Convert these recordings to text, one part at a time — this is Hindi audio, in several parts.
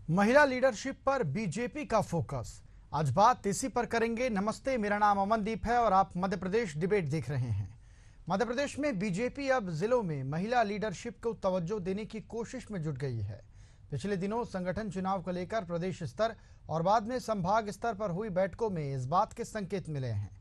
महिला लीडरशिप पर बीजेपी का फोकस। आज बात इसी पर करेंगे। नमस्ते, मेरा नाम अमनदीप है और आप मध्य प्रदेश डिबेट देख रहे हैं। मध्य प्रदेश में बीजेपी अब जिलों में महिला लीडरशिप को तवज्जो देने की कोशिश में जुट गई है। पिछले दिनों संगठन चुनाव को लेकर प्रदेश स्तर और बाद में संभाग स्तर पर हुई बैठकों में इस बात के संकेत मिले हैं।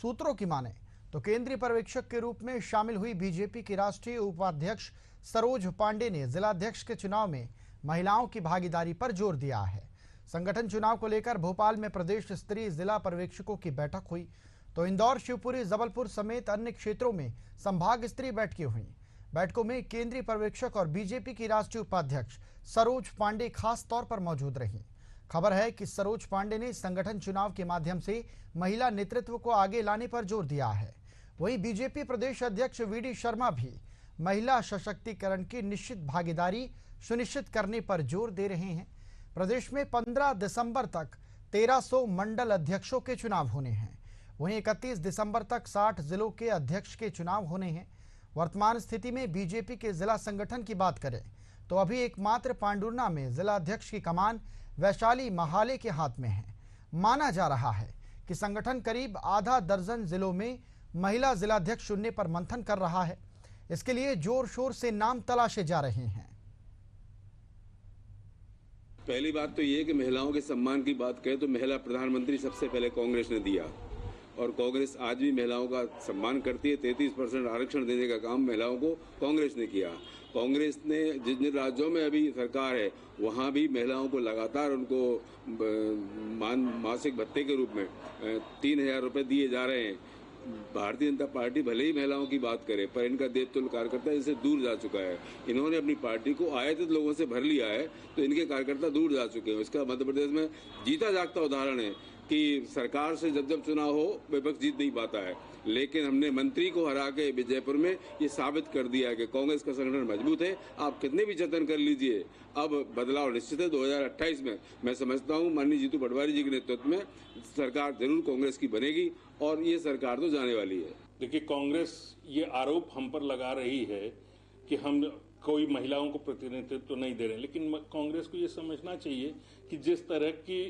सूत्रों की माने तो केंद्रीय पर्यवेक्षक के रूप में शामिल हुई बीजेपी की राष्ट्रीय उपाध्यक्ष सरोज पांडे ने जिलाध्यक्ष के चुनाव में महिलाओं की भागीदारी पर जोर दिया है। संगठन चुनाव को लेकर भोपाल में प्रदेश स्तरीय जिला पर्यवेक्षकों की बैठक हुई तो इंदौर, शिवपुरी, जबलपुर समेत अन्य क्षेत्रों में संभाग स्तरीय बैठकें हुई। बैठकों में केंद्रीय पर्यवेक्षक और बीजेपी की राष्ट्रीय उपाध्यक्ष सरोज पांडे खास तौर पर मौजूद रही। खबर है कि सरोज पांडे ने संगठन चुनाव के माध्यम से महिला नेतृत्व को आगे लाने पर जोर दिया है। वहीं बीजेपी प्रदेश अध्यक्ष वीडी शर्मा भी महिला सशक्तिकरण की निश्चित भागीदारी सुनिश्चित करने पर जोर दे रहे हैं। प्रदेश में 15 दिसंबर तक 1300 मंडल अध्यक्षों के चुनाव होने हैं। वहीं 31 दिसंबर तक 60 जिलों के अध्यक्ष के चुनाव होने हैं। वर्तमान स्थिति में बीजेपी के जिला संगठन की बात करें तो अभी एकमात्र पांडुर्ना में जिला अध्यक्ष की कमान वैशाली महाले के हाथ में है। माना जा रहा है कि संगठन करीब आधा दर्जन जिलों में महिला जिलाध्यक्ष चुनने पर मंथन कर रहा है। इसके लिए जोर शोर से नाम तलाशे जा रहे हैं। पहली बात तो ये है कि महिलाओं के सम्मान की बात करें तो महिला प्रधानमंत्री सबसे पहले कांग्रेस ने दिया और कांग्रेस आज भी महिलाओं का सम्मान करती है। 33% आरक्षण देने का काम महिलाओं को कांग्रेस ने किया। कांग्रेस ने जिन जिन राज्यों में अभी सरकार है वहाँ भी महिलाओं को लगातार उनको मासिक भत्ते के रूप में 3000 रुपये दिए जा रहे हैं। भारतीय जनता पार्टी भले ही महिलाओं की बात करे पर इनका देवतुल्य कार्यकर्ता इनसे दूर जा चुका है। इन्होंने अपनी पार्टी को आयातित लोगों से भर लिया है तो इनके कार्यकर्ता दूर जा चुके हैं। इसका मध्य प्रदेश में जीता जागता उदाहरण है कि सरकार से जब जब चुनाव हो विपक्ष जीत नहीं पाता है, लेकिन हमने मंत्री को हरा के जयपुर में ये साबित कर दिया है कि कांग्रेस का संगठन मजबूत है। आप कितने भी जतन कर लीजिए, अब बदलाव निश्चित है। 2028 में मैं समझता हूँ माननीय जीतू पटवारी जी के नेतृत्व में सरकार जरूर कांग्रेस की बनेगी और ये सरकार तो जाने वाली है। देखिए, कांग्रेस ये आरोप हम पर लगा रही है कि हम कोई महिलाओं को प्रतिनिधित्व तो नहीं दे रहे हैं, लेकिन कांग्रेस को ये समझना चाहिए कि जिस तरह की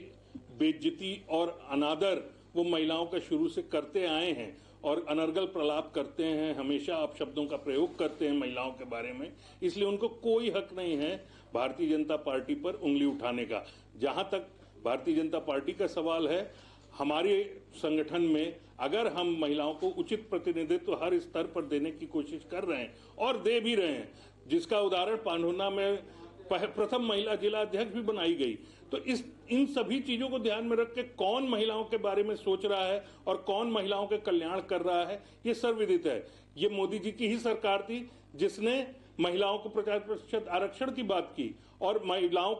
बेइज्जती और अनादर वो महिलाओं का शुरू से करते आए हैं और अनर्गल प्रलाप करते हैं, हमेशा अपशब्दों का प्रयोग करते हैं महिलाओं के बारे में, इसलिए उनको कोई हक नहीं है भारतीय जनता पार्टी पर उंगली उठाने का। जहां तक भारतीय जनता पार्टी का सवाल है, हमारे संगठन में अगर हम महिलाओं को उचित प्रतिनिधित्व हर स्तर पर देने की कोशिश कर रहे हैं और दे भी रहे हैं, जिसका उदाहरण पांढुर्ना में प्रथम महिला जिला अध्यक्ष भी बनाई गई, तो इन सभी चीजों को ध्यान में रख के कौन महिलाओं के बारे में सोच रहा है और कौन महिलाओं के कल्याण कर रहा है ये सर्वविदित है। ये मोदी जी की ही सरकार थी जिसने महिलाओं को 50% आरक्षण की बात की और महिलाओं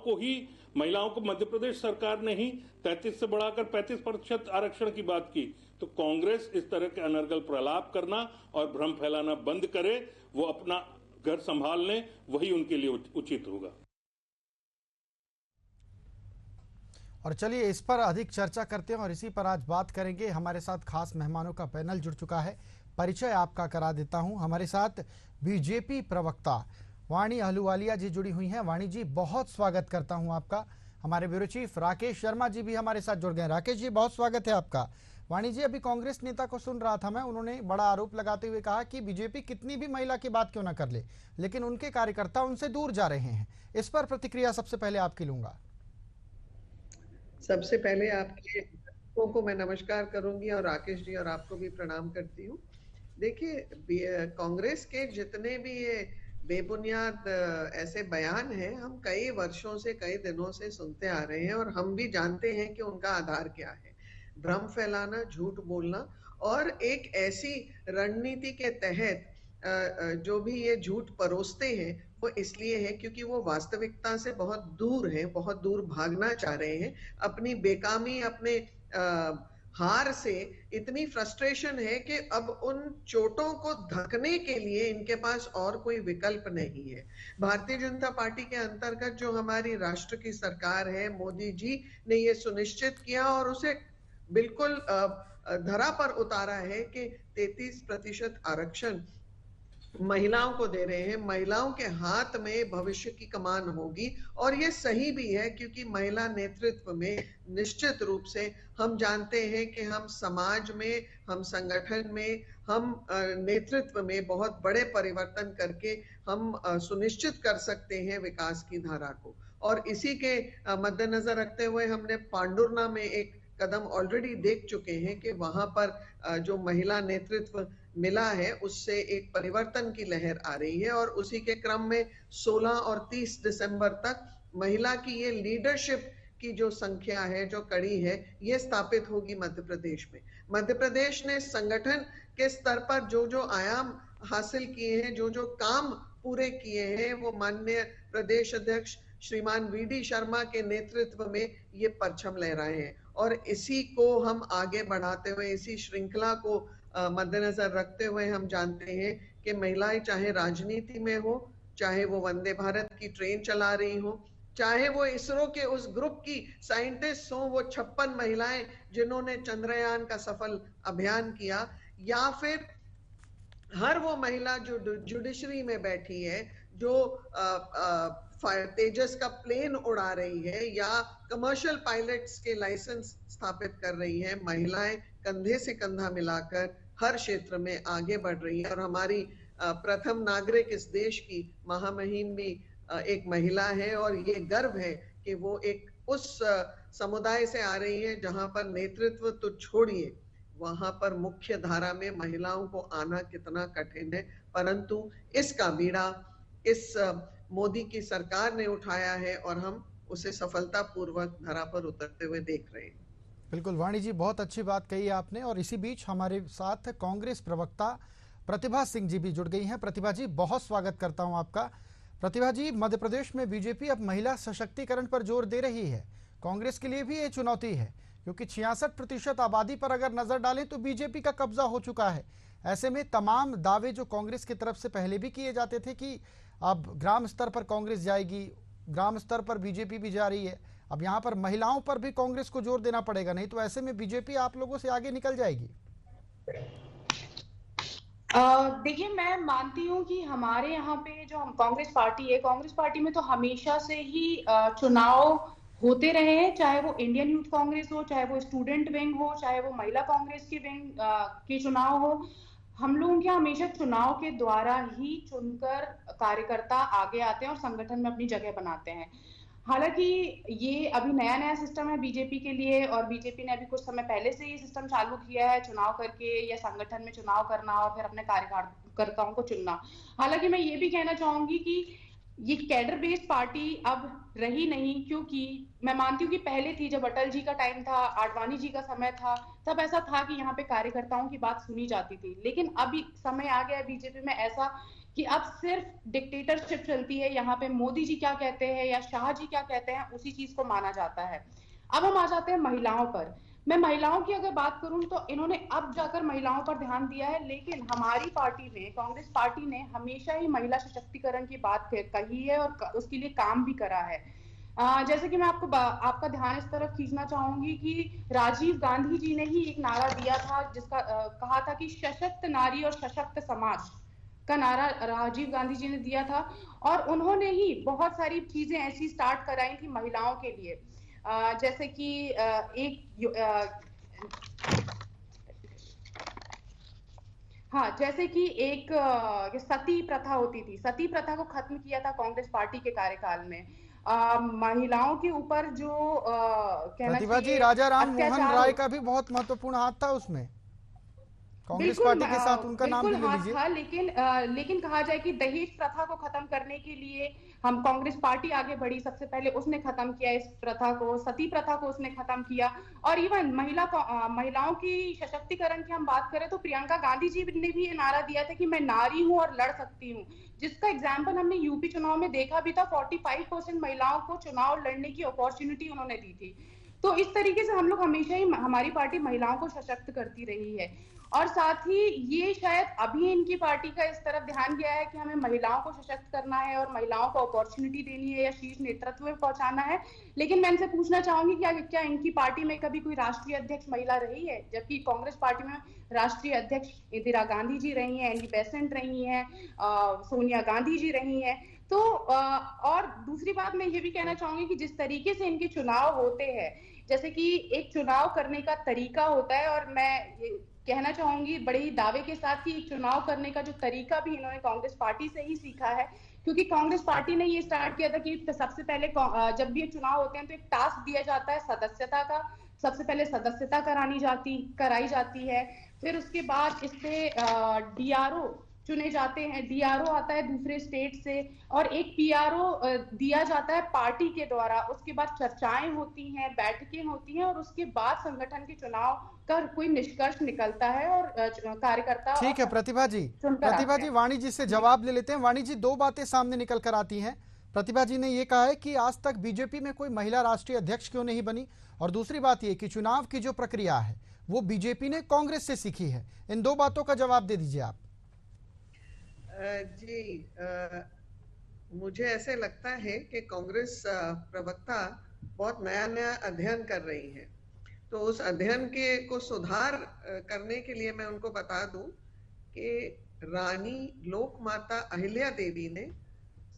को मध्य प्रदेश सरकार ने ही 33 से बढ़ाकर 35% आरक्षण की बात की। तो कांग्रेस इस तरह के अनर्गल प्रलाप करना और भ्रम फैलाना बंद करे, वो अपना घर संभाल लें, वही उनके लिए उचित होगा। और चलिए इस पर अधिक चर्चा करते हैं और इसी पर आज बात करेंगे। हमारे साथ खास मेहमानों का पैनल जुड़ चुका है। परिचय आपका करा देता हूं। हमारे साथ बीजेपी प्रवक्ता वाणी अहलूवालिया जी जुड़ी हुई हैं। वाणी जी, बहुत स्वागत करता हूं आपका। हमारे ब्यूरो चीफ राकेश शर्मा जी भी हमारे साथ जुड़ गए। राकेश जी, बहुत स्वागत है आपका। वाणी जी, अभी कांग्रेस नेता को सुन रहा था मैं, उन्होंने बड़ा आरोप लगाते हुए कहा कि बीजेपी कितनी भी महिला की बात क्यों ना कर ले, लेकिन उनके कार्यकर्ता उनसे दूर जा रहे हैं। इस पर प्रतिक्रिया सबसे पहले आपकी लूंगा। सबसे पहले आपके लोगों को मैं नमस्कार करूंगी और राकेश जी और आपको भी प्रणाम करती हूँ। देखिए, कांग्रेस के जितने भी ये बेबुनियाद ऐसे बयान हैं, हम कई वर्षों से, कई दिनों से सुनते आ रहे हैं और हम भी जानते हैं कि उनका आधार क्या है। भ्रम फैलाना, झूठ बोलना और एक ऐसी रणनीति के तहत जो भी ये झूठ परोसते हैं वो इसलिए है क्योंकि वो वास्तविकता से बहुत दूर हैं, बहुत दूर भागना चाह रहे हैं। अपनी बेकामी, अपने हार से इतनी फ्रस्ट्रेशन है कि अब उन चोटों को ढकने के लिए इनके पास और कोई विकल्प नहीं है। भारतीय जनता पार्टी के अंतर्गत जो हमारी राष्ट्र की सरकार है, मोदी जी ने ये सुनिश्चित किया और उसे बिल्कुल धरा पर उतारा है कि 33% आरक्षण महिलाओं को दे रहे हैं। महिलाओं के हाथ में भविष्य की कमान होगी और ये सही भी है, क्योंकि महिला नेतृत्व में निश्चित रूप से हम जानते हैं कि हम समाज में, हम संगठन में, हम नेतृत्व में बहुत बड़े परिवर्तन करके हम सुनिश्चित कर सकते हैं विकास की धारा को। और इसी के मद्देनजर रखते हुए हमने पांडुरना में एक कदम ऑलरेडी देख चुके हैं कि वहां पर जो महिला नेतृत्व मिला है उससे एक परिवर्तन की लहर आ रही है। और उसी के क्रम में 16 और 30 दिसंबर तक महिला की ये लीडरशिप की जो संख्या है, जो कड़ी है, ये स्थापित होगी मध्य प्रदेश में। मध्य प्रदेश ने संगठन के स्तर पर जो जो आयाम हासिल किए हैं, जो जो काम पूरे किए हैं, वो माननीय प्रदेश अध्यक्ष श्रीमान वीडी शर्मा के नेतृत्व में ये परचम लहराए हैं। और इसी को हम आगे बढ़ाते हुए, इसी श्रृंखला को मद्देनजर रखते हुए हम जानते हैं कि महिलाएं चाहे राजनीति में हो, चाहे वो वंदे भारत की ट्रेन चला रही हो, चाहे वो इसरो के उस ग्रुप की साइंटिस्ट हो, वो 56 महिलाएं जिन्होंने चंद्रयान का सफल अभियान किया, या फिर हर वो महिला जो जुडिशरी में बैठी है, जो तेजस का प्लेन उड़ा रही है या कमर्शियल पायलट्स के लाइसेंस स्थापित कर रही है। महिलाएं कंधे से कंधा मिलाकर हर क्षेत्र में आगे बढ़ रही है। और हमारी प्रथम नागरिक इस देश की महामहिम भी एक महिला है, और ये गर्व है कि वो एक उस समुदाय से आ रही है जहां पर नेतृत्व तो छोड़िए, वहां पर मुख्य धारा में महिलाओं को आना कितना कठिन है, परंतु इसका बीड़ा इस मोदी की सरकार ने उठाया है और हम उसे सफलतापूर्वक धरा पर उतरते हुए देख रहे हैं। बिल्कुल वाणी जी, बहुत अच्छी बात कही आपने। और इसी बीच हमारे साथ कांग्रेस प्रवक्ता प्रतिभा सिंह जी भी जुड़ गई हैं। प्रतिभा जी, बहुत स्वागत करता हूं आपका। प्रतिभा जी, मध्य प्रदेश में बीजेपी अब महिला सशक्तिकरण पर जोर दे रही है। कांग्रेस के लिए भी ये चुनौती है, क्योंकि 66% आबादी पर अगर नजर डालें तो बीजेपी का कब्जा हो चुका है। ऐसे में तमाम दावे जो कांग्रेस की तरफ से पहले भी किए जाते थे कि अब ग्राम स्तर पर कांग्रेस जाएगी, ग्राम स्तर पर बीजेपी भी जा रही है, अब यहाँ पर महिलाओं पर भी कांग्रेस को जोर देना पड़ेगा, नहीं तो ऐसे में बीजेपी आप लोगों से आगे निकल जाएगी। देखिए, मैं मानती हूँ कि हमारे यहाँ पे जो कांग्रेस पार्टी है, कांग्रेस पार्टी में तो हमेशा से ही चुनाव होते रहे हैं, चाहे वो इंडियन यूथ कांग्रेस हो, चाहे वो स्टूडेंट विंग हो, चाहे वो महिला कांग्रेस के विंग के चुनाव हो। हम लोगों के हमेशा चुनाव के द्वारा ही चुनकर कार्यकर्ता आगे आते हैं और संगठन में अपनी जगह बनाते हैं। हालांकि ये अभी नया नया सिस्टम है बीजेपी के लिए, और बीजेपी ने अभी कुछ समय पहले से ये सिस्टम चालू किया है, चुनाव करके या संगठन में चुनाव करना और फिर अपने कार्यकर्ताओं को चुनना। हालांकि मैं ये भी कहना चाहूंगी कि ये कैडर बेस्ड पार्टी अब रही नहीं, क्योंकि मैं मानती हूँ कि पहले थी, जब अटल जी का टाइम था, आडवाणी जी का समय था, तब ऐसा था कि यहाँ पे कार्यकर्ताओं की बात सुनी जाती थी। लेकिन अभी समय आ गया बीजेपी में ऐसा कि अब सिर्फ डिक्टेटरशिप चलती है। यहाँ पे मोदी जी क्या कहते हैं या शाह जी क्या कहते हैं, उसी चीज को माना जाता है। अब हम आ जाते हैं महिलाओं पर। मैं महिलाओं की अगर बात करूं तो इन्होंने अब जाकर महिलाओं पर ध्यान दिया है, लेकिन हमारी पार्टी ने, कांग्रेस पार्टी ने हमेशा ही महिला सशक्तिकरण की बात कही है और उसके लिए काम भी करा है। जैसे कि मैं आपका ध्यान इस तरफ खींचना चाहूंगी कि राजीव गांधी जी ने ही एक नारा दिया था, जिसका कहा था कि सशक्त नारी और सशक्त समाज का नारा राजीव गांधी जी ने दिया था। और उन्होंने ही बहुत सारी चीजें ऐसी स्टार्ट कराई थी महिलाओं के लिए, जैसे कि जैसे कि एक सती प्रथा होती थी, सती प्रथा को खत्म किया था कांग्रेस पार्टी के कार्यकाल में। महिलाओं के ऊपर जो प्रतिभा जी, राजा राम मोहन राय का भी बहुत महत्वपूर्ण हाथ था उसमें, कांग्रेस पार्टी के साथ उनका नाम भी ले लीजिए। लेकिन कहा जाए कि दहेज प्रथा को खत्म करने के लिए हम कांग्रेस पार्टी आगे बढ़ी। सबसे पहले उसने खत्म किया इस प्रथा को, सती प्रथा को उसने खत्म किया। और इवन महिलाओं की सशक्तिकरण की हम बात करें तो प्रियंका गांधी जी ने भी ये नारा दिया था कि मैं नारी हूं और लड़ सकती हूं, जिसका एग्जाम्पल हमने यूपी चुनाव में देखा भी था। 45% महिलाओं को चुनाव लड़ने की अपॉर्चुनिटी उन्होंने दी थी। तो इस तरीके से हम लोग हमेशा ही, हमारी पार्टी महिलाओं को सशक्त करती रही है। और साथ ही ये शायद अभी इनकी पार्टी का इस तरफ ध्यान गया है कि हमें महिलाओं को सशक्त करना है और महिलाओं को अपॉर्चुनिटी देनी है या शीर्ष नेतृत्व में पहुंचाना है। लेकिन मैं इनसे पूछना चाहूंगी क्या इनकी पार्टी में कभी कोई राष्ट्रीय अध्यक्ष महिला रही है? जबकि कांग्रेस पार्टी में राष्ट्रीय अध्यक्ष इंदिरा गांधी जी रही हैं, एनी बेसेंट रही हैं, सोनिया गांधी जी रही हैं। तो और दूसरी बात मैं ये भी कहना चाहूंगी कि जिस तरीके से इनके चुनाव होते हैं, जैसे कि एक चुनाव करने का तरीका होता है, और मैं कहना चाहूंगी बड़े ही दावे के साथ कि एक चुनाव करने का जो तरीका भी इन्होंने कांग्रेस पार्टी से ही सीखा है, क्योंकि कांग्रेस पार्टी ने ये स्टार्ट किया था कि सबसे पहले जब भी चुनाव होते हैं तो एक टास्क दिया जाता है सदस्यता का। सबसे पहले सदस्यता कराई जाती है, फिर उसके बाद इस पे डीआरओ चुने जाते हैं, डीआरओ आता है दूसरे स्टेट से, और एक पीआरओ दिया जाता है पार्टी के द्वारा। उसके बाद चर्चाएं होती हैं, बैठकें होती हैं, और उसके बाद संगठन के चुनाव का कोई निष्कर्ष निकलता है और कार्यकर्ता। ठीक है प्रतिभा जी, वाणी जी से जवाब ले लेते हैं। वाणी जी, दो बातें सामने निकल कर आती हैं। प्रतिभा जी ने यह कहा है कि आज तक बीजेपी में कोई महिला राष्ट्रीय अध्यक्ष क्यों नहीं बनी, और दूसरी बात यह कि चुनाव की जो प्रक्रिया है वो बीजेपी ने कांग्रेस से सीखी है। इन दो बातों का जवाब दे दीजिए आप। मुझे ऐसे लगता है कि कांग्रेस प्रवक्ता बहुत नया अध्ययन कर रही है, तो उस अध्ययन को सुधार करने के लिए मैं उनको बता दूं कि रानी लोकमाता अहिल्या देवी ने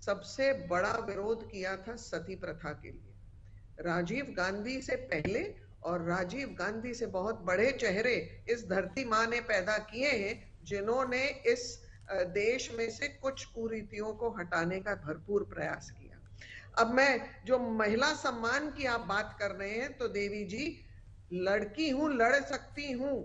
सबसे बड़ा विरोध किया था सती प्रथा के लिए। राजीव गांधी से पहले और राजीव गांधी से बहुत बड़े चेहरे इस धरती माँ ने पैदा किए हैं, जिन्होंने इस देश में से कुछ कुरीतियों को हटाने का भरपूर प्रयास किया। अब मैं जो महिला सम्मान की आप बात कर रहे हैं, तो देवी जी, लड़की हूं, लड़ सकती हूं,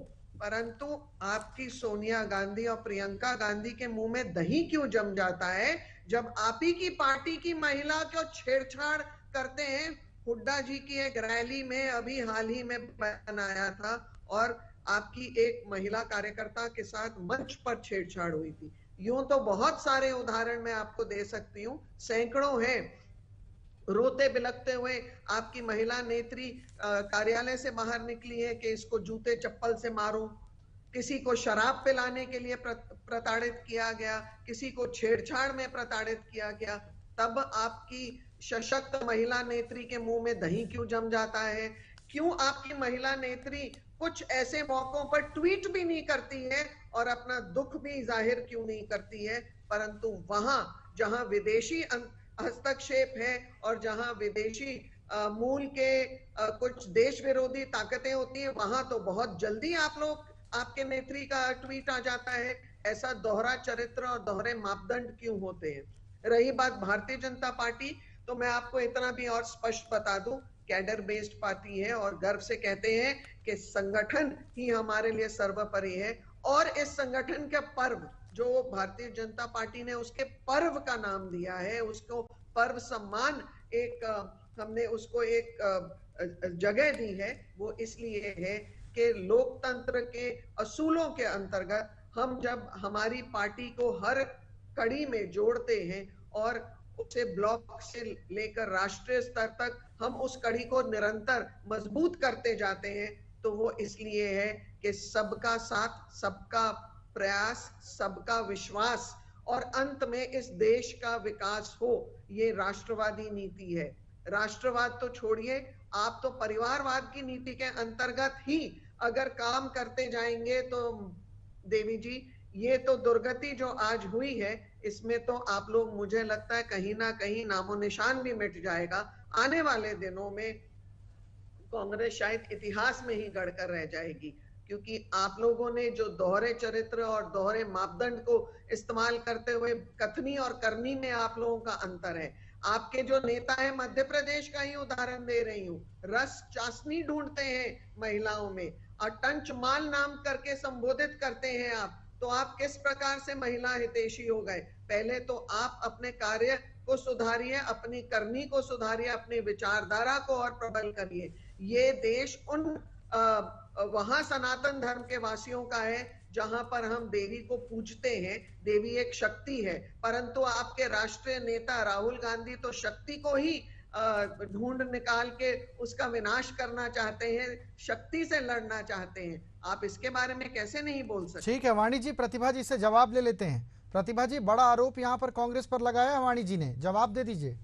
परंतु आपकी सोनिया गांधी और प्रियंका गांधी के मुंह में दही क्यों जम जाता है जब आप ही की पार्टी की महिला को छेड़छाड़ करते हैं। हुड्डा जी की एक रैली में अभी हाल ही में बयान आया था और आपकी एक महिला कार्यकर्ता के साथ मंच पर छेड़छाड़ हुई थी। यूं तो बहुत सारे उदाहरण मैं आपको दे सकती हूँ, सैकड़ों हैं। रोते बिलखते हुए आपकी महिला नेत्री कार्यालय से बाहर निकली है कि इसको जूते चप्पल से मारो। किसी को शराब पिलाने के लिए प्रताड़ित किया गया, किसी को छेड़छाड़ में प्रताड़ित किया गया। तब आपकी सशक्त महिला नेत्री के मुंह में दही क्यों जम जाता है? क्यों आपकी महिला नेत्री कुछ ऐसे मौकों पर ट्वीट भी नहीं करती है और अपना दुख भी जाहिर क्यों नहीं करती है, परंतु वहां जहां विदेशी हस्तक्षेप है और जहां विदेशी मूल के कुछ देश विरोधी ताकतें होती हैं, वहां तो बहुत जल्दी आपके नेत्री का ट्वीट आ जाता है। ऐसा दोहरा चरित्र और दोहरे मापदंड क्यों होते हैं? रही बात भारतीय जनता पार्टी, तो मैं आपको इतना भी और स्पष्ट बता दूं, कैडर बेस्ड पार्टी है और गर्व से कहते हैं कि संगठन ही हमारे लिए सर्वोपरि है। और इस संगठन के पर्व जो भारतीय जनता पार्टी ने उसके पर्व का नाम दिया है, उसको पर्व सम्मान हमने उसको एक जगह दी है, वो इसलिए है कि लोकतंत्र के असूलों के अंतर्गत हम जब हमारी पार्टी को हर कड़ी में जोड़ते हैं और उसे ब्लॉक से लेकर राष्ट्रीय स्तर तक हम उस कड़ी को निरंतर मजबूत करते जाते हैं, तो वो इसलिए है कि सबका साथ, सबका प्रयास, सबका विश्वास और अंत में इस देश का विकास हो, ये राष्ट्रवादी नीति है। राष्ट्रवाद तो छोड़िए, आप तो परिवारवाद की नीति के अंतर्गत ही अगर काम करते जाएंगे तो देवी जी, ये तो दुर्गति जो आज हुई है, इसमें तो आप लोग, मुझे लगता है कहीं ना कहीं नामो निशान भी मिट जाएगा। आने वाले दिनों में कांग्रेस शायद इतिहास में ही गढ़कर रह जाएगी, क्योंकि आप लोगों ने जो दोहरे चरित्र और दोहरे मापदंड को इस्तेमाल करते हुए कथनी और करनी में आप लोगों का अंतर है। आपके जो नेता है, मध्य प्रदेश का ही उदाहरण दे रही हूँ, रस चाशनी ढूंढते हैं महिलाओं में और टंच माल नाम करके संबोधित करते हैं आप, तो आप किस प्रकार से महिला हितैषी हो गए? पहले तो आप अपने कार्य को सुधारिए, अपनी करनी को सुधारिए, अपनी विचारधारा को और प्रबल करिए। ये देश उन वहां सनातन धर्म के वासियों का है जहां पर हम देवी को पूजते हैं, देवी एक शक्ति है, परंतु आपके राष्ट्रीय नेता राहुल गांधी तो शक्ति को ही ढूंढ निकाल के उसका विनाश करना चाहते हैं, शक्ति से लड़ना चाहते हैं। आप इसके बारे में कैसे नहीं बोल सकते? ठीक है वाणी जी, प्रतिभा जी से जवाब ले लेते हैं। प्रतिभा जी, बड़ा आरोप यहाँ पर कांग्रेस पर लगाया है वाणी जी ने, जवाब दे दीजिए।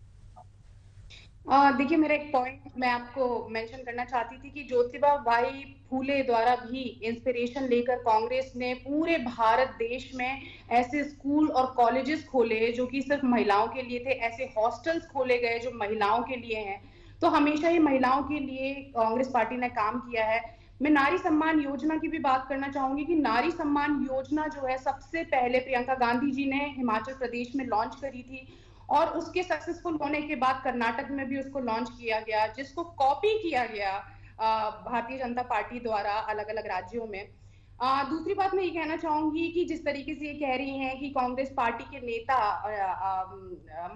देखिए, मेरा एक पॉइंट मैं आपको मेंशन करना चाहती थी कि ज्योतिबा भाई फूले द्वारा भी इंस्पिरेशन लेकर कांग्रेस ने पूरे भारत देश में ऐसे स्कूल और कॉलेजेस खोले जो कि सिर्फ महिलाओं के लिए थे, ऐसे हॉस्टल्स खोले गए जो महिलाओं के लिए हैं। तो हमेशा ही महिलाओं के लिए कांग्रेस पार्टी ने काम किया है। मैं नारी सम्मान योजना की भी बात करना चाहूंगी कि नारी सम्मान योजना जो है सबसे पहले प्रियंका गांधी जी ने हिमाचल प्रदेश में लॉन्च करी थी और उसके सक्सेसफुल होने के बाद कर्नाटक में भी उसको लॉन्च किया गया, जिसको कॉपी किया गया भारतीय जनता पार्टी द्वारा अलग अलग राज्यों में। दूसरी बात मैं ये कहना चाहूंगी कि जिस तरीके से ये कह रही हैं कि कांग्रेस पार्टी के नेता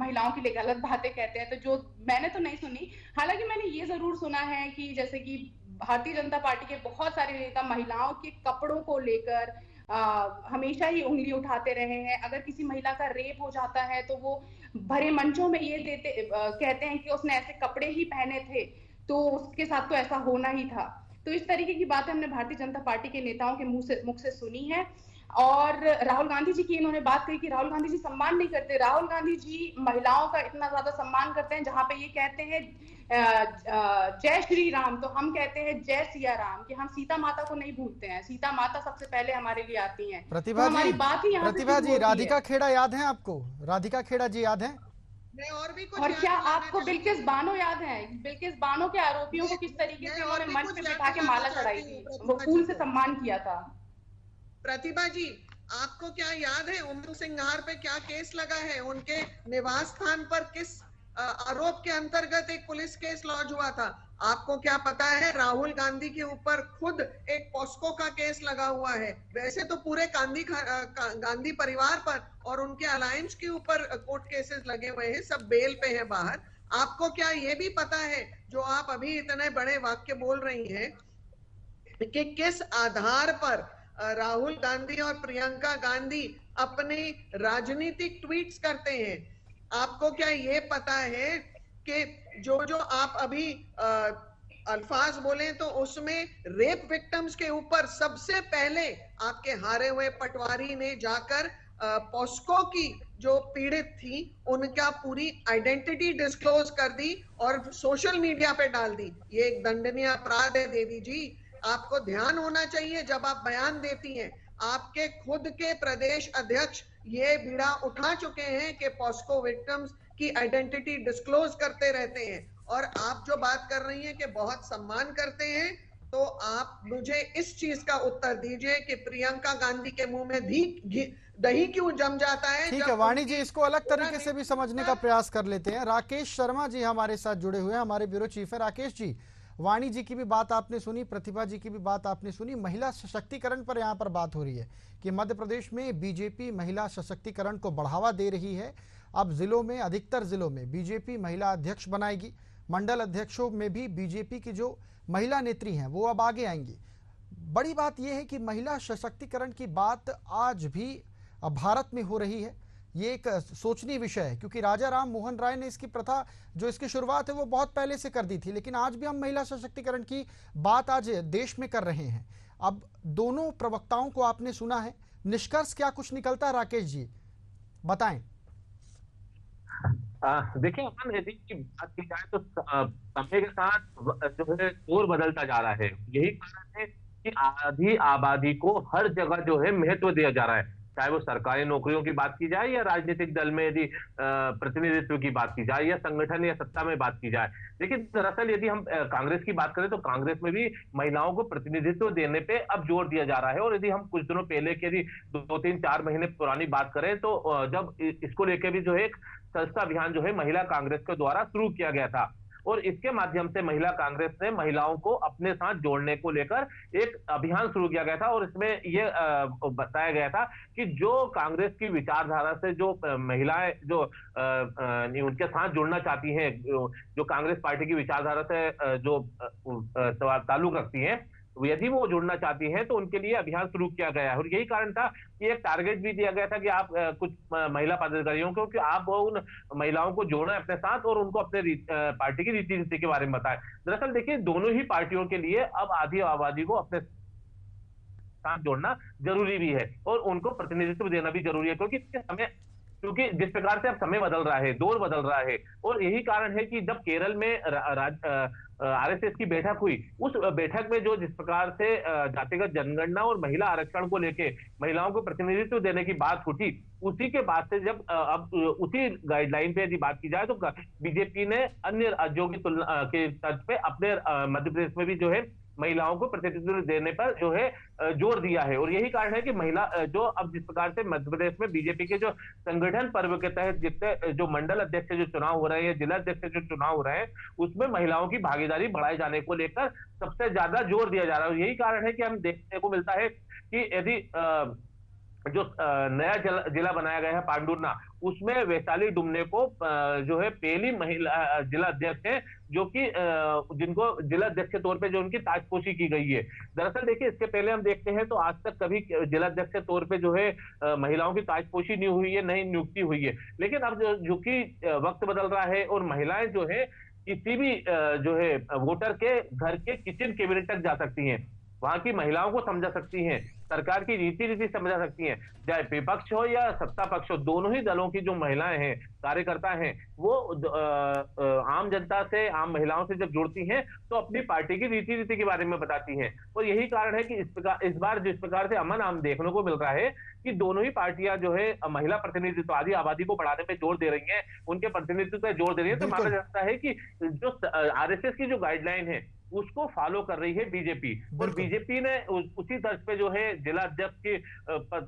महिलाओं के लिए गलत बातें कहते हैं, तो जो मैंने तो नहीं सुनी। हालांकि मैंने ये जरूर सुना है कि जैसे कि भारतीय जनता पार्टी के बहुत सारे नेता महिलाओं के कपड़ों को लेकर हमेशा ही उंगली उठाते रहे हैं। अगर किसी महिला का रेप हो जाता है तो वो भरे मंचों में ये कहते हैं कि उसने ऐसे कपड़े ही पहने थे तो उसके साथ तो ऐसा होना ही था। तो इस तरीके की बातें हमने भारतीय जनता पार्टी के नेताओं के मुख से सुनी है। और राहुल गांधी जी की इन्होंने बात कही कि राहुल गांधी जी सम्मान नहीं करते। राहुल गांधी जी महिलाओं का इतना ज्यादा सम्मान करते हैं, जहां पे ये कहते हैं जय श्री राम, तो हम कहते हैं जय सिया राम, कि हम सीता माता को नहीं भूलते हैं। सीता माता सबसे पहले हमारे लिए आती हैं। प्रतिभा तो हमारी जी, बात ही यहाँ प्रतिभा जी, राधिका खेड़ा याद है आपको? राधिका खेड़ा जी याद है? और भी कुछ और क्या आपको बिल्किस बानो याद है? बिल्किस बानो के आरोपियों को किस तरीके से उन्होंने मंच पे बिठा के माला चढ़ाई थी, वो फूल से सम्मान किया था। प्रतिभा जी, आपको क्या याद है उमंग सिंघार पे क्या केस लगा है? उनके निवास स्थान पर किस आरोप के अंतर्गत एक पुलिस केस लॉन्च हुआ था? आपको क्या पता है राहुल गांधी के ऊपर खुद एक पॉस्को का केस लगा हुआ है। वैसे तो पूरे गांधी परिवार पर और उनके अलायंस के ऊपर कोर्ट केसेस लगे हुए हैं, सब बेल पे हैं बाहर। आपको क्या ये भी पता है, जो आप अभी इतने बड़े वाक्य बोल रही हैं, कि किस आधार पर राहुल गांधी और प्रियंका गांधी अपने राजनीतिक ट्वीट्स करते हैं? आपको क्या ये पता है कि जो जो आप अभी अल्फाज बोले तो उसमें रेप विक्टिम्स के ऊपर सबसे पहले आपके हारे हुए पटवारी ने जाकर पॉस्को की जो पीड़ित थी उनका पूरी आइडेंटिटी डिस्क्लोज कर दी और सोशल मीडिया पे डाल दी। ये एक दंडनीय अपराध है देवी जी, आपको ध्यान होना चाहिए जब आप बयान देती हैं। आपके खुद के प्रदेश अध्यक्ष ये बीड़ा उठा चुके हैं कि पॉस्को विक्टिम्स की आइडेंटिटी डिस्क्लोज करते रहते हैं। और आप जो बात कर रही हैं कि बहुत सम्मान करते हैं, तो आप मुझे इस चीज का उत्तर दीजिए कि प्रियंका गांधी के मुंह में दही क्यों जम जाता है? ठीक है वाणी जी, इसको अलग तरीके से भी समझने का प्रयास कर लेते हैं। राकेश शर्मा जी हमारे साथ जुड़े हुए हैं, हमारे ब्यूरो चीफ है। राकेश जी, वाणी जी की भी बात आपने सुनी, प्रतिभा जी की भी बात आपने सुनी। महिला सशक्तिकरण पर यहाँ पर बात हो रही है कि मध्य प्रदेश में बीजेपी महिला सशक्तिकरण को बढ़ावा दे रही है। अब जिलों में, अधिकतर जिलों में बीजेपी महिला अध्यक्ष बनाएगी। मंडल अध्यक्षों में भी बीजेपी की जो महिला नेत्री हैं वो अब आगे आएंगी। बड़ी बात यह है कि महिला सशक्तिकरण की बात आज भी भारत में हो रही है। ये एक सोचनीय विषय है, क्योंकि राजा राम मोहन राय ने इसकी प्रथा, जो इसकी शुरुआत है वो बहुत पहले से कर दी थी, लेकिन आज भी हम महिला सशक्तिकरण की बात आज देश में कर रहे हैं। अब दोनों प्रवक्ताओं को आपने सुना है, निष्कर्ष क्या कुछ निकलता है? राकेश जी बताएं। देखिए, अपन यदि की बात की जाए तो समय के साथ जो है दौर बदलता जा रहा है। यही कारण है कि आधी आबादी को हर जगह जो है महत्व दिया जा रहा है, चाहे वो सरकारी नौकरियों की बात की जाए या राजनीतिक दल में यदि प्रतिनिधित्व की बात की जाए या संगठन या सत्ता में बात की जाए। लेकिन दरअसल यदि हम कांग्रेस की बात करें तो कांग्रेस में भी महिलाओं को प्रतिनिधित्व देने पे अब जोर दिया जा रहा है। और यदि हम कुछ दिनों पहले के यदि 2-3-4 महीने पुरानी बात करें तो जब इसको लेकर भी जो है एक संस्था अभियान जो है महिला कांग्रेस के द्वारा शुरू किया गया था, और इसके माध्यम से महिला कांग्रेस ने महिलाओं को अपने साथ जोड़ने को लेकर एक अभियान शुरू किया गया था। और इसमें यह बताया गया था कि जो कांग्रेस की विचारधारा से जो महिलाएं जो उनके साथ जुड़ना चाहती हैं, जो कांग्रेस पार्टी की विचारधारा से जो ताल्लुक रखती हैं, यदि वो जुड़ना चाहती हैं तो उनके लिए अभियान शुरू किया गया है। और यही कारण था कि एक टारगेट भी दिया गया था कि आप कुछ महिला पदाधिकारियों को, कि आप उन महिलाओं को जोड़ें अपने साथ और उनको अपने पार्टी की रीति नीति के बारे में बताएं। दरअसल देखिए, दोनों ही पार्टियों के लिए अब आधी आबादी को अपने साथ जोड़ना जरूरी भी है और उनको प्रतिनिधित्व देना भी जरूरी है, क्योंकि जिस प्रकार से अब समय बदल रहा है, दौर बदल रहा है। और यही कारण है कि जब केरल में आरएसएस की बैठक हुई, उस बैठक में जो जिस प्रकार से जातिगत जनगणना और महिला आरक्षण को लेके महिलाओं को प्रतिनिधित्व देने की बात उठी, उसी के बाद से जब अब उसी गाइडलाइन पे यदि बात की जाए तो बीजेपी ने अन्य राज्यों की तुलना के तर्ज पे अपने मध्य प्रदेश में भी जो है महिलाओं को प्रतिनिधित्व देने पर जो है जोर दिया है। और यही कारण है कि महिला जो अब जिस प्रकार से मध्य प्रदेश में बीजेपी के जो संगठन पर्व के तहत जितने जो मंडल अध्यक्ष जो चुनाव हो रहे हैं, जिला अध्यक्ष जो चुनाव हो रहे हैं, उसमें महिलाओं की भागीदारी बढ़ाए जाने को लेकर सबसे ज्यादा जोर दिया जा रहा है। और यही कारण है कि हम देखने को मिलता है कि यदि जो नया जिला बनाया गया है पांडुर्ना, उसमें वैशाली डुमने को जो है पहली महिला जिला अध्यक्ष है, जो कि जिनको जिला अध्यक्ष के तौर पे जो उनकी ताजपोशी की गई है। दरअसल देखिए, इसके पहले हम देखते हैं तो आज तक कभी जिला अध्यक्ष के तौर पे जो है महिलाओं की ताजपोशी नहीं हुई है, नहीं नियुक्ति हुई है। लेकिन अब जो कि वक्त बदल रहा है और महिलाएं जो है किसी भी जो है वोटर के घर के किचन कैबिनेट तक जा सकती हैं, वहां की महिलाओं को समझा सकती हैं, सरकार की रीति समझा सकती हैं, चाहे विपक्ष हो या सत्ता पक्ष हो। दोनों ही दलों की जो महिलाएं हैं, कार्यकर्ता हैं, वो आम जनता से, आम महिलाओं से जब जुड़ती हैं तो अपनी पार्टी की रीति के बारे में बताती हैं। और यही कारण है कि इस बार जिस प्रकार से अमन आम देखने को मिल रहा है कि दोनों ही पार्टियां जो है महिला प्रतिनिधित्व, आदि आबादी को बढ़ाने पे जोर दे रही हैं, उनके प्रतिनिधित्व पे जोर दे रही है। तो माना जाता है कि जो आरएसएस की जो गाइडलाइन है उसको फॉलो कर रही है बीजेपी। और बीजेपी ने उसी तर्ज पे जो है जिला अध्यक्ष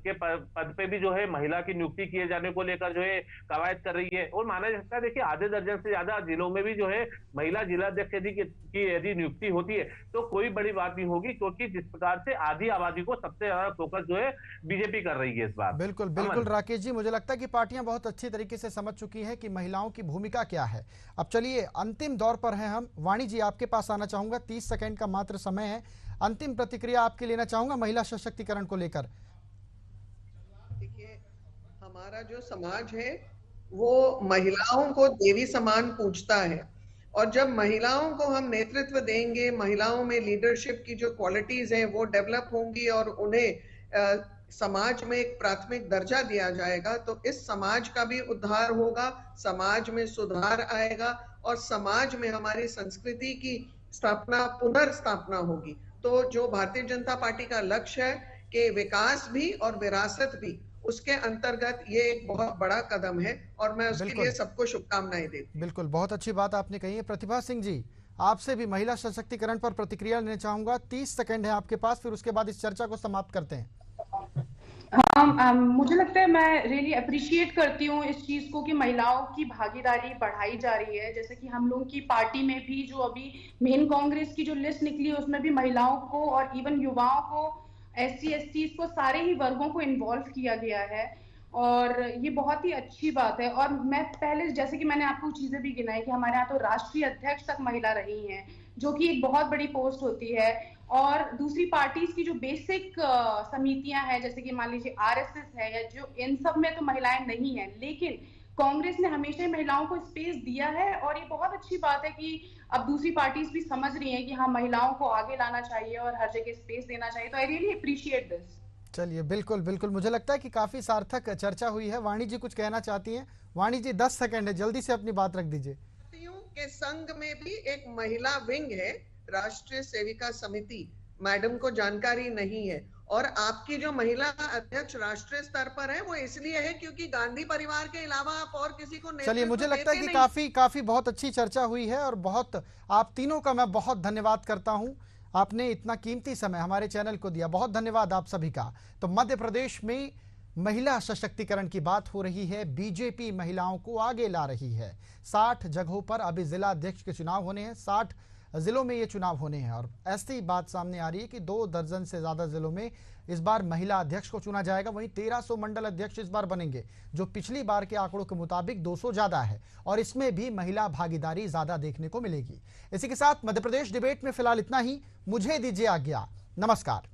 के पद पे भी जो है महिला की नियुक्ति किए जाने को लेकर जो है कवायद कर रही है। और माना जाता है, देखिए, आधे दर्जन से ज्यादा जिलों में भी जो है महिला जिला अध्यक्ष की यदि नियुक्ति होती है तो कोई बड़ी बात नहीं होगी, क्योंकि जिस प्रकार से आधी आबादी को सबसे ज्यादा फोकस जो है बीजेपी कर रही है इस बार। बिल्कुल बिल्कुल राकेश जी, मुझे लगता है कि पार्टियां बहुत अच्छी तरीके से समझ चुकी हैं कि महिलाओं की भूमिका क्या है। अब चलिए, अंतिम दौर पर हैं हम। वाणी जी, आपके पास आना चाहूंगा, 30 सेकंड का मात्र समय है, अंतिम प्रतिक्रिया आपकी लेना चाहूंगा महिला सशक्तिकरण को लेकर। देखिए, हमारा जो समाज है वो महिलाओं को देवी समान पूजता है, और जब महिलाओं को हम नेतृत्व देंगे, महिलाओं में लीडरशिप की जो क्वालिटीज हैं वो डेवलप होंगी और उन्हें समाज में एक प्राथमिक दर्जा दिया जाएगा, तो इस समाज का भी उद्धार होगा, समाज में सुधार आएगा और समाज में हमारी संस्कृति की पुनर्स्थापना होगी। तो जो भारतीय जनता पार्टी का लक्ष्य है कि विकास भी और विरासत भी, उसके अंतर्गत ये एक बहुत बड़ा कदम है और मैं उसके लिए सबको शुभकामनाएं देती हूं। बिल्कुल, बहुत अच्छी बात आपने कही है। प्रतिभा सिंह जी, आपसे भी महिला सशक्तिकरण पर प्रतिक्रिया लेना चाहूंगा, 30 सेकंड है आपके पास, फिर उसके बाद इस चर्चा को समाप्त करते हैं। हाँ, मुझे लगता है, मैं रियली अप्रिशिएट करती हूँ इस चीज को कि महिलाओं की भागीदारी बढ़ाई जा रही है। जैसे कि हम लोगों की पार्टी में भी जो अभी मेन कांग्रेस की जो लिस्ट निकली है उसमें भी महिलाओं को और इवन युवाओं को, SC ST को, सारे ही वर्गों को इन्वॉल्व किया गया है और ये बहुत ही अच्छी बात है। और मैं पहले, जैसे कि मैंने आपको चीजें भी गिनाई कि हमारे यहाँ तो राष्ट्रीय अध्यक्ष तक महिला रही हैं, जो कि एक बहुत बड़ी पोस्ट होती है। और दूसरी पार्टीज की जो बेसिक समितियां हैं, जैसे कि मान लीजिए RSS है, या जो, इन सब में तो महिलाएं नहीं है, लेकिन कांग्रेस ने हमेशा महिलाओं को स्पेस दिया है और ये बहुत अच्छी बात है कि अब दूसरी पार्टीज भी समझ रही हैं कि हाँ, महिलाओं को आगे लाना चाहिए और हर जगह स्पेस देना चाहिए। तो आई रियली अप्रिशिएट दिस। चलिए, बिल्कुल बिल्कुल, मुझे लगता है कि काफी सार्थक चर्चा हुई है। वाणी जी कुछ कहना चाहती हैं? वाणी जी 10 सेकंड है, जल्दी से अपनी बात रख दीजिए। के संघ में भी एक महिला विंग है, राष्ट्रीय सेविका समिति, मैडम को जानकारी नहीं है। और आपकी जो महिला अध्यक्ष राष्ट्रीय स्तर पर है वो इसलिए है क्योंकि गांधी परिवार के अलावा आप और किसी को नेतृत्व चलिए, मुझे लगता है कि काफी बहुत अच्छी चर्चा हुई है और बहुत, आप तीनों का मैं बहुत धन्यवाद करता हूं। आपने इतना कीमती समय हमारे चैनल को दिया, बहुत धन्यवाद आप सभी का। तो मध्य प्रदेश में महिला सशक्तिकरण की बात हो रही है, बीजेपी महिलाओं को आगे ला रही है। 60 जगहों पर अभी जिला अध्यक्ष के चुनाव होने हैं, 60 जिलों में ये चुनाव होने हैं और ऐसी बात सामने आ रही है कि 2 दर्जन से ज्यादा जिलों में इस बार महिला अध्यक्ष को चुना जाएगा। वहीं 1300 मंडल अध्यक्ष इस बार बनेंगे, जो पिछली बार के आंकड़ों के मुताबिक 200 ज्यादा है और इसमें भी महिला भागीदारी ज्यादा देखने को मिलेगी। इसी के साथ मध्य प्रदेश डिबेट में फिलहाल इतना ही। मुझे दीजिए आज्ञा, नमस्कार।